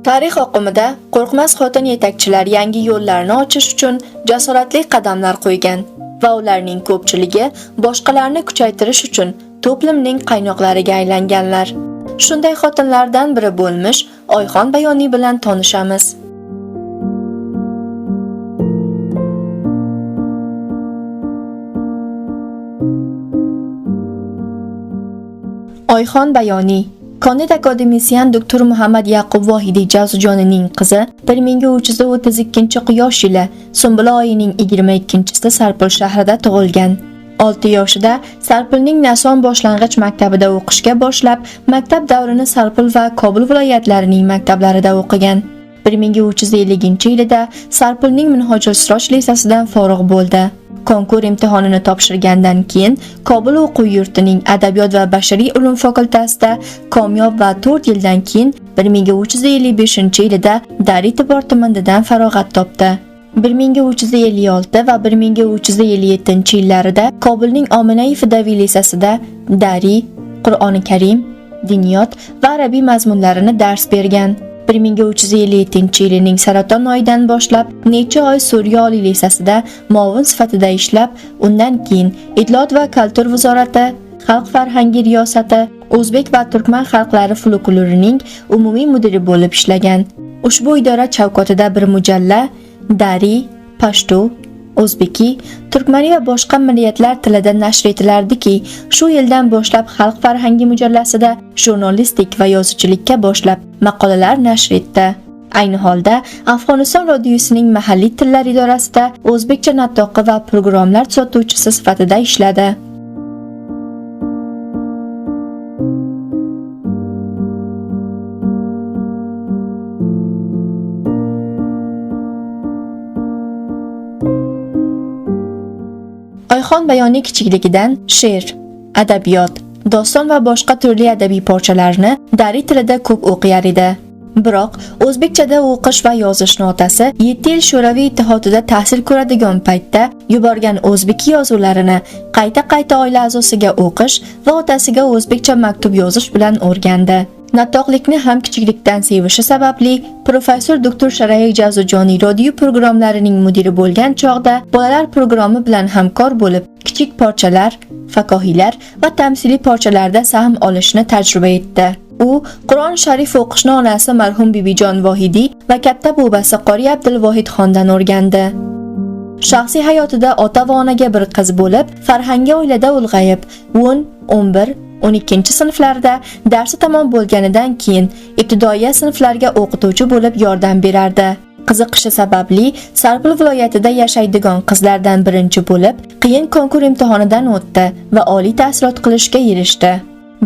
Tarix oqimida qo'rqmas xotin yetakchilar yangi yo'llarni ochish uchun jasoratli qadamlar qo'ygan va ularning ko'pchiligi boshqalarni kuchaytirish uchun to'plimning qaynoqlariga aylanganlar. Shunday xotinlardan biri bo'lmish Oyxon Bayoniy bilan tanishamiz. Oyxon Bayoniy Kondid akademisiyan Dr. Muhammad Yaqub Vohidiy Jazujonining qizi 1332 quyosh yili Sumbula oyining 22-sida Sarpul shahrida tug'ilgan. 6 yoshida Sarpulning Nason boshlang'ich maktabida o'qishga boshlab, maktab davrini Sarpul va Kobul viloyatlarining maktablarida o'qigan. 1350-yilida Sarpulning Minhojul Siroj lisasidan forig' bo'ldi. Konkur imtihonini topshirgandan keyin Kobul o'quv yurtining Adabiyot va bashariy ilm fakultetasida komyob va 4 yildan keyin 1355-yilida Dariy departamentidan farog'at topdi. 1356 va 1357-yillarida Kobulning Ominayi Fidaviy lisasida Dariy, Qur'oni Karim, Diniyot va arabiy mazmunlarini dars bergan. 1357-yilning saraton oyidan boshlab necha oy Suriya oliy lisasida muavin sifatida ishlab, undan keyin Idlot va kultur vazorati, Xalq farhangi riyosati, O'zbek va turkman xalqlari folklorining umumiy mudiri bo'lib ishlagan. Ushbu idora chavkotida bir mujalla Dariy, Pashto, O'zbeki, turkmani va boshqa millatlar tilida nashr etilardiki, shu yildan boshlab Xalq farhangi mujallasida jurnalistik va yozuvchilikka boshlab maqolalar nashr etdi. Ayni holda Afg'oniston radiosining mahalliy tillar idorasida o'zbekcha natoqi va programmalar sotuvchisi sifatida ishladi. Oyxon Bayoniy kichikligidan she'r, adabiyot, doston va boshqa turli adabiy parchalarni Dariy tilida ko'p o'qiyar edi. Biroq o'zbekchada o'qish va yozishni otasi 7 yil Sho'raviy ittihodida tahsil ko'radigan paytda yuborgan o'zbek yozuvlarini qayta oila a'zosiga o'qish va otasiga o'zbekcha maktub yozish bilan o'rgandi. Natoqlikni ham kichiklikdan sevishi sababli professor Dr. Sharai Jazujoniy radio programmalarining mudiri bo'lgan chog'da bolalar programmi bilan hamkor bo'lib, kichik parchalar, fakohiylar va tamsiliy parchalarda sahm olishni tajriba etdi. U Qur'on Sharif o'qishni onasi marhum Bibijon Vohidiy va katta bobasi Qori Abdulvohid xondan o'rgandi. Shaxsiy hayotida ota va onaga bir qiz bo'lib, farhangi oilada ulg'ayib, 10, 11 12 sinflarda darsi tamom bo'lganidan keyin ibtidoiy sinflarga o'qituvchi bo'lib yordam berardi. Qiziqishi sababli Sarpul viloyatida yashaydigan qizlardan birinchi bo'lib, qiyin konkur imtihonidan o'tdi va oliy tahsilot qilishga erishdi.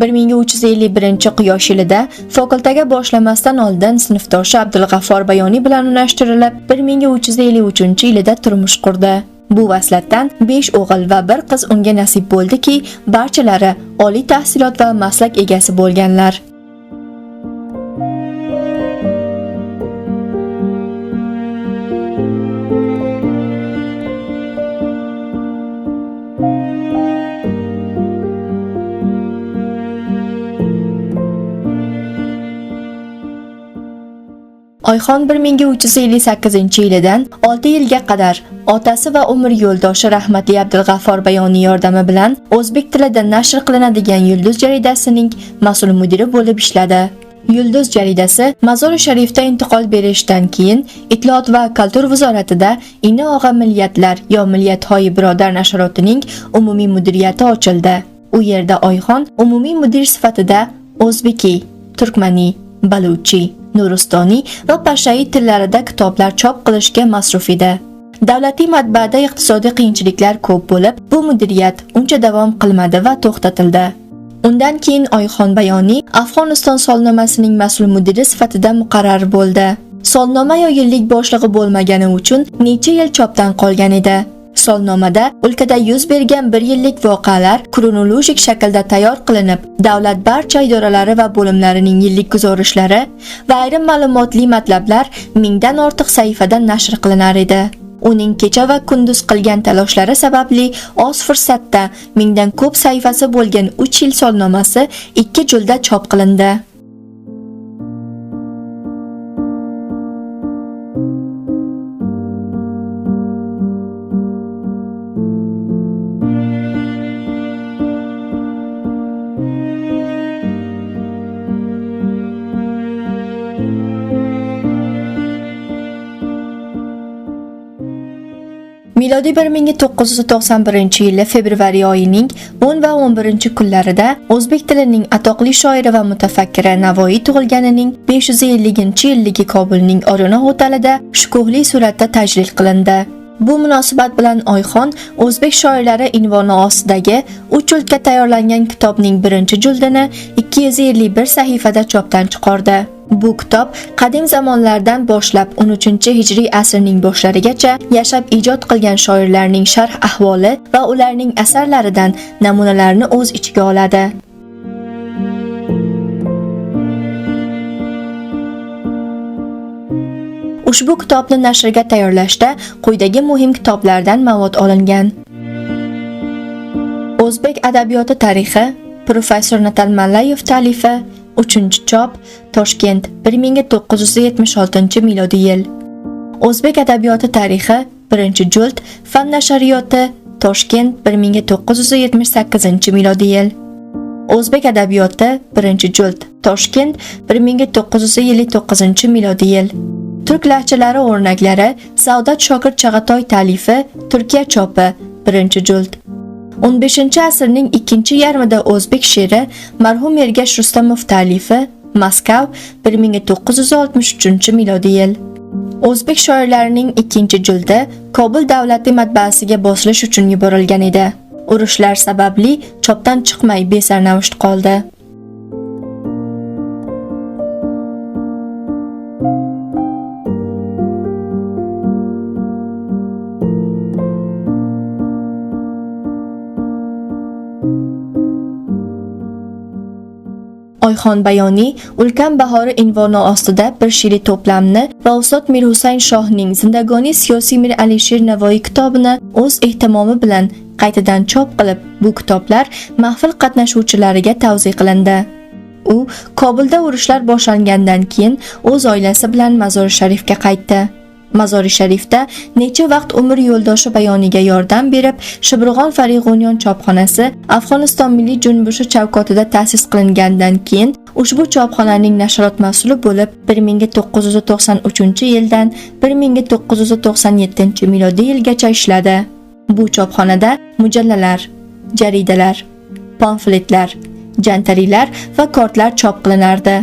1351 yilida fakultetaga boshlamasdan oldin sinfdoshi Abdulg'affor Bayoniy bilan unashtirilib, 1353 turmush qurdi. Bu vaslatdan 5 o'g'il va 1 qiz unga nasib bo'ldiki, barchalari oliy tahsilot va maslak egasi bo'lganlar. Oyxon 1358-yildan 6 yilga qadar otasi va umr yo'ldoshi rahmatli Abdulg'affor Bayoniy yordami bilan o'zbek tilida nashr qilinadigan Yulduz jaridasining mas'ul mudiri bo'lib ishladi. Yulduz jaridasi Mazor-i Sharifda intiqol berishdan keyin Itloat va kultur vazoratida Ini og'a millatlar yo millathoyi birodar nashrotining umumiy mudiriyati ochildi. U yerda Oyxon umumiy mudir sifatida o'zbeki, turkmani, baluchi, nuristoniy va pashayi tillarida kitoblar chop qilishga masruf edi. Davlatiy matbaada iqtisodiy qiyinchiliklar ko'p bo'lib, bu mudiriyat uncha davom qilmadi va to'xtatildi. Undan keyin Oyxon Bayoniy Afg'oniston solnomasining mas'ul mudiri sifatida muqarrar bo'ldi. Solnoma yo yillik boshlig'i bo'lmagani uchun necha yil chopdan qolgan edi. Solnomada o'lkada yuz bergan 1 yillik voqealar kronologik shaklda tayyor qilinib, davlat barcha idoralari va bo'limlarining yillik guzorishlari va ayrim ma'lumotli matlablar 1000 dan ortiq sahifada nashr qilinar edi. Uning kecha va kunduz qilgan talashlari sababli oz fursatda 1000 dan ko'p sahifasi bo'lgan 3 yil solnomasi 2 jildda chop qilindi. Milodiy 1991-yil fevral oyining 10 va 11 kunlarida o'zbek tilining atoqli shoiri va mutafakkiri Navoiy tug'ilganining 550-yilligi Kobulning Oruna hotelida shukuhli suratda tajlil qilindi. Bu munosabat bilan Oyxon o'zbek shoirlari unvoni ostidagi 3 jildga tayyorlangan kitobning 1-jildini 251 sahifada chopdan chiqardi. Bu kitob qadim zamonlardan boshlab 13-hijriy asrning boshlarigacha yashab ijod qilgan shoirlarning sharh ahvoli va ularning asarlaridan namunalarni o'z ichiga oladi. Ushbu kitobni nashrga tayyorlashda quyidagi muhim kitoblardan ma'lumot olingan. O'zbek adabiyoti tarixi, professor Natal Mallayev ta'lifi, 3-chop, Toshkent, 1976 yil. O'zbek adabiyoti tarixi, 1-jild, Fan nashriyoti, Toshkent, 1978 yil. O'zbek adabiyoti, 1-jild, Toshkent, 1959 yil. Turk lahjalari o'rnaklari, Saodat Shokir Chag'atoy ta'lifi, Turkiya chopi, 1-jild. 15-asrning ikkinchi yarmida o'zbek she'ri, marhum Ergash Rustamov ta'lifi, Moskva, 1963 yil. O'zbek shoirlarining 2-jildi Kobul davlatiy matbaasiga bosilish uchun yuborilgan edi. Urushlar sababli chopdan chiqmay besarnavsht qoldi. Oyxon Bayoniy Ulkan bahori unvoni ostida bir she'riy to'plamni va Ustod Mir Husayn Shohning Zindagoni siyosiy Mir Alisher Navoiy kitobini o'z ehtimomi bilan qaytadan chop qilib, bu kitoblar mahfil qatnashuvchilariga tavsiya qilindi. U Kobulda urushlar boshlangandan keyin o'z oilasi bilan Mazor-i Sharifga qaytdi. Mazor-i Sharifda necha vaqt umr yo'ldoshi Bayoniga yordam berib, Shibrg'on Farig'oniyon chopxonasi Afg'oniston milliy junbushi chavkotida ta'sis qilingandan keyin ushbu chopxonaning nashrot mas'uli bo'lib 1993-yildan 1997 yilgacha ishladi. Bu chopxonada mujallalar, jaridalar, pamfletlar, jantarilar va kortlar chop qilinardi.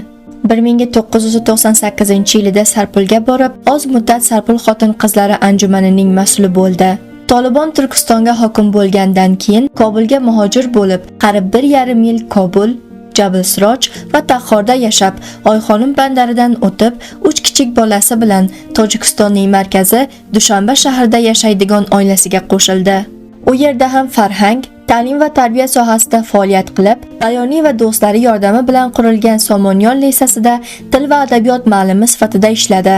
1998-yilda Sarpulga borib, oz muddat Sarpul xotin-qizlari anjumanining mas'uli bo'ldi. Tolibon Turkistonga hokim bo'lgandan keyin Kobulga muhojir bo'lib, qarib 1,5 yil Kobul, Jabilsiroj va Taxorda yashab, Oyxonim bandaridan o'tib, 3 kichik bolasi bilan Tojikistonning markazi Dushanba shahrida yashaydigan oilasiga qo'shildi. U yerda ham farhang, ta'lim va tarbiya sohasida faoliyat qilib, Bayoniy va do'stlari yordami bilan qurilgan Somonyon lisasida til va adabiyot ma'limi sifatida ishladi.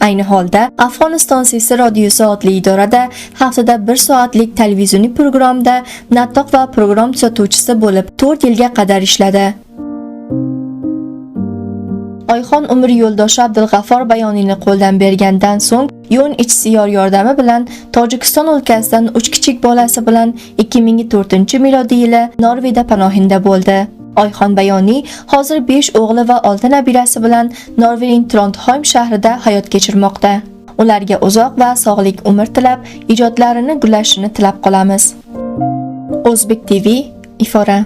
Ayni holda Afg'oniston Sesi radiosi otli idorada haftada 1 soatlik televizioniy programda natoq va program tuzatuvchisi bo'lib 4 yilga qadar ishladi. Oyxon umr yo'ldoshi Abdulg'affor Bayoniyni qo'ldan bergandan so'ng yo'n ichsiyor yordami bilan Tojikiston o'lkasidan 3 kichik bolasi bilan 2004-yili Norvegiyada panohinda bo'ldi. Oyxon Bayoniy hozir 5 o'g'li va 6 nabirasi bilan Norvegiyaning Trondheim shahrida hayot kechirmoqda. Ularga uzoq va sog'lik umr tilab, ijodlarini gullashini tilab qolamiz. O'zbek TV, Ifora.